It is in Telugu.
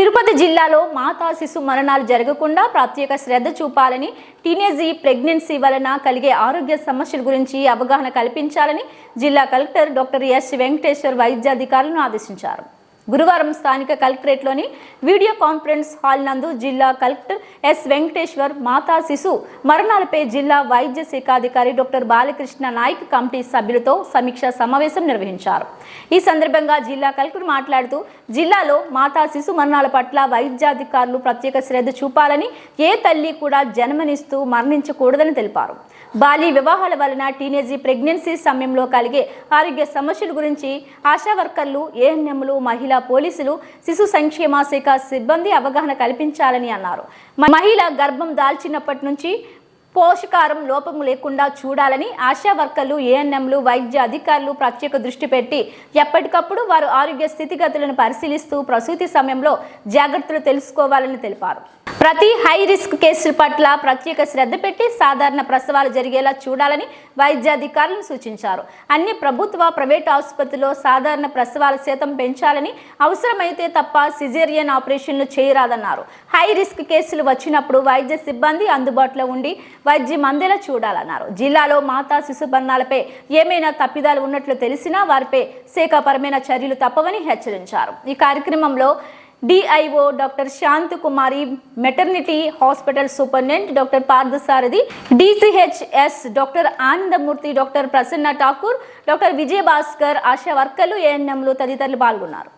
తిరుపతి జిల్లాలో మాతా శిశు మరణాలు జరగకుండా ప్రత్యేక శ్రద్ధ చూపాలని, టీనేజీ ప్రెగ్నెన్సీ వలన కలిగే ఆరోగ్య సమస్యల గురించి అవగాహన కల్పించాలని జిల్లా కలెక్టర్ డాక్టర్ ఎస్ వెంకటేశ్వర్ వైద్యాధికారులను ఆదేశించారు. గురువారం స్థానిక కలెక్టరేట్లోని వీడియో కాన్ఫరెన్స్ హాల్ నందు జిల్లా కలెక్టర్ ఎస్ వెంకటేశ్వర్ మాతా శిశు మరణాలపై జిల్లా వైద్య శాఖాధికారి డాక్టర్ బాలకృష్ణ నాయక్ కమిటీ సభ్యులతో సమీక్షా సమావేశం నిర్వహించారు. ఈ సందర్భంగా జిల్లా కలెక్టర్ మాట్లాడుతూ జిల్లాలో మాతా శిశు మరణాల పట్ల వైద్యాధికారులు ప్రత్యేక శ్రద్ధ చూపాలని, ఏ తల్లి కూడా జన్మనిస్తూ మరణించకూడదని తెలిపారు. బాల్య వివాహాల వలన టీనేజీ ప్రెగ్నెన్సీ సమయంలో కలిగే ఆరోగ్య సమస్యల గురించి ఆశా వర్కర్లు, ఏఎన్ఎంలు, మహిళా పోలీసులు, శిశు సంక్షేమ శాఖ సిబ్బంది అవగాహన కల్పించాలని అన్నారు. మహిళ గర్భం దాల్చినప్పటి నుంచి పోషకాహారం లోపం లేకుండా చూడాలని ఆశా వర్కర్లు, ఏఎన్ఎంలు, వైద్య అధికారులు ప్రత్యేక దృష్టి పెట్టి ఎప్పటికప్పుడు వారు ఆరోగ్య స్థితిగతులను పరిశీలిస్తూ ప్రసూతి సమయంలో జాగ్రత్తలు తెలుసుకోవాలని తెలిపారు. ప్రతి హై రిస్క్ కేసుల పట్ల ప్రత్యేక శ్రద్ధ పెట్టి సాధారణ ప్రసవాలు జరిగేలా చూడాలని వైద్యాధికారులను సూచించారు. అన్ని ప్రభుత్వ, ప్రైవేట్ ఆసుపత్రుల్లో సాధారణ ప్రసవాల శాతం పెంచాలని, అవసరమైతే తప్ప సిజేరియన్ ఆపరేషన్లు చేయరాదన్నారు. హై రిస్క్ కేసులు వచ్చినప్పుడు వైద్య సిబ్బంది అందుబాటులో ఉండి వైద్యం అందేలా చూడాలన్నారు. జిల్లాలో మాతా శిశు మరణాలపై ఏమైనా తప్పిదాలు ఉన్నట్లు తెలిసినా వారిపై శాఖాపరమైన చర్యలు తప్పవని హెచ్చరించారు. ఈ కార్యక్రమంలో DIO doctor Shanti Kumari, maternity hospital superintendent doctor Parthasarathi, DCHS doctor Anandamurthy, doctor Prasanna Thakur, doctor Vijayabhaskar, ASHA వర్కర్లు, ఏఎన్ఎంలు తదితరులు పాల్గొన్నారు.